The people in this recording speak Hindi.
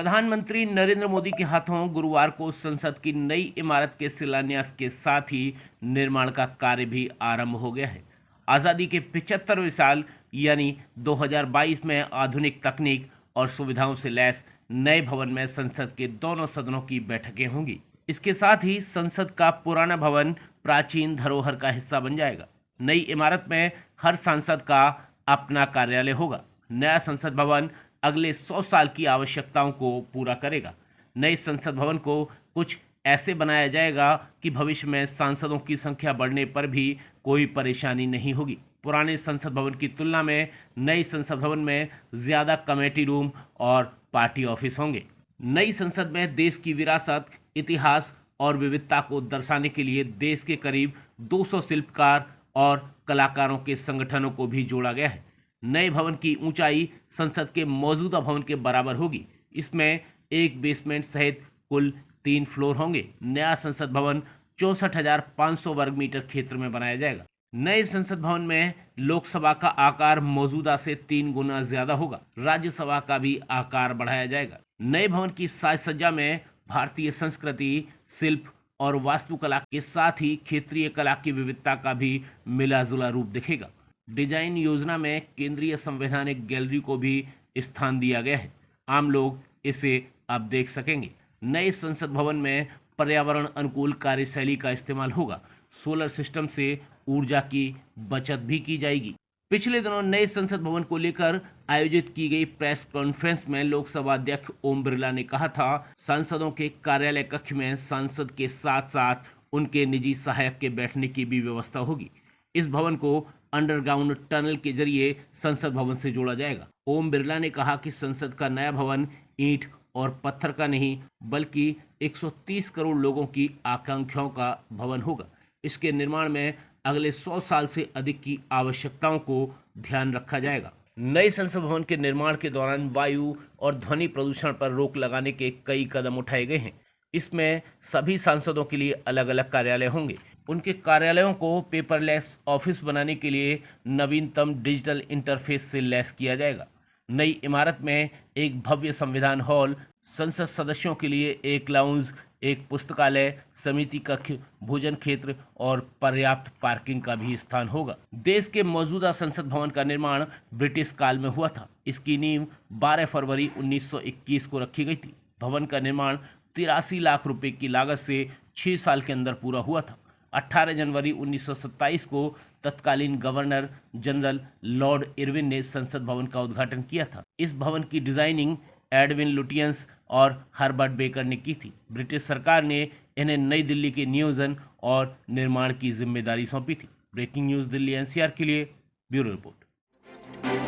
प्रधानमंत्री नरेंद्र मोदी के हाथों गुरुवार को संसद की नई इमारत के शिलान्यास के साथ ही निर्माण का कार्य भी आरंभ हो गया है। आज़ादी के 75वें साल यानी 2022 में आधुनिक तकनीक और सुविधाओं से लैस नए भवन में संसद के दोनों सदनों की बैठकें होंगी। इसके साथ ही संसद का पुराना भवन प्राचीन धरोहर का हिस्सा बन जाएगा। नई इमारत में हर सांसद का अपना कार्यालय होगा। नया संसद भवन अगले 100 साल की आवश्यकताओं को पूरा करेगा। नए संसद भवन को कुछ ऐसे बनाया जाएगा कि भविष्य में सांसदों की संख्या बढ़ने पर भी कोई परेशानी नहीं होगी। पुराने संसद भवन की तुलना में नई संसद भवन में ज़्यादा कमेटी रूम और पार्टी ऑफिस होंगे। नई संसद में देश की विरासत, इतिहास और विविधता को दर्शाने के लिए देश के करीब 200 शिल्पकार और कलाकारों के संगठनों को भी जोड़ा गया है। नए भवन की ऊंचाई संसद के मौजूदा भवन के बराबर होगी। इसमें एक बेसमेंट सहित कुल 3 फ्लोर होंगे। नया संसद भवन 64,500 वर्ग मीटर क्षेत्र में बनाया जाएगा। नए संसद भवन में लोकसभा का आकार मौजूदा से 3 गुना ज्यादा होगा। राज्यसभा का भी आकार बढ़ाया जाएगा। नए भवन की साज सज्जा में भारतीय संस्कृति, शिल्प और वास्तुकला के साथ ही क्षेत्रीय कला की विविधता का भी मिला जुला रूप दिखेगा। डिजाइन योजना में केंद्रीय संवैधानिक गैलरी को भी स्थान दिया गया है। आम लोग इसे अब देख सकेंगे। नए संसद भवन में पर्यावरण अनुकूल कार्यशैली का इस्तेमाल होगा। सोलर सिस्टम से ऊर्जा की बचत भी की जाएगी। पिछले दिनों नए संसद भवन को लेकर आयोजित की गई प्रेस कॉन्फ्रेंस में लोकसभा अध्यक्ष ओम बिरला ने कहा था, सांसदों के कार्यालय कक्ष में सांसद के साथ साथ उनके निजी सहायक के बैठने की भी व्यवस्था होगी। इस भवन को अंडरग्राउंड टनल के जरिए संसद भवन से जोड़ा जाएगा। ओम बिरला ने कहा कि संसद का नया भवन ईंट और पत्थर का नहीं बल्कि 130 करोड़ लोगों की आकांक्षाओं का भवन होगा। इसके निर्माण में अगले 100 साल से अधिक की आवश्यकताओं को ध्यान रखा जाएगा। नए संसद भवन के निर्माण के दौरान वायु और ध्वनि प्रदूषण पर रोक लगाने के कई कदम उठाए गए हैं। इसमें सभी सांसदों के लिए अलग अलग कार्यालय होंगे। उनके कार्यालयों को पेपरलेस ऑफिस बनाने के लिए नवीनतम डिजिटल इंटरफेस से लैस किया जाएगा। नई इमारत में एक भव्य संविधान हॉल, संसद सदस्यों के लिए एक लाउंज, एक पुस्तकालय, समिति कक्ष, भोजन क्षेत्र और पर्याप्त पार्किंग का भी स्थान होगा। देश के मौजूदा संसद भवन का निर्माण ब्रिटिश काल में हुआ था। इसकी नींव 12 फरवरी 1921 को रखी गई थी। भवन का निर्माण 83 लाख रुपए की लागत से 6 साल के अंदर पूरा हुआ था। 18 जनवरी 1927 को तत्कालीन गवर्नर जनरल लॉर्ड इरविन ने संसद भवन का उद्घाटन किया था। इस भवन की डिजाइनिंग एडविन लुटियंस और हर्बर्ट बेकर ने की थी। ब्रिटिश सरकार ने इन्हें नई दिल्ली के नियोजन और निर्माण की जिम्मेदारी सौंपी थी। ब्रेकिंग न्यूज़ दिल्ली एनसीआर के लिए ब्यूरो रिपोर्ट।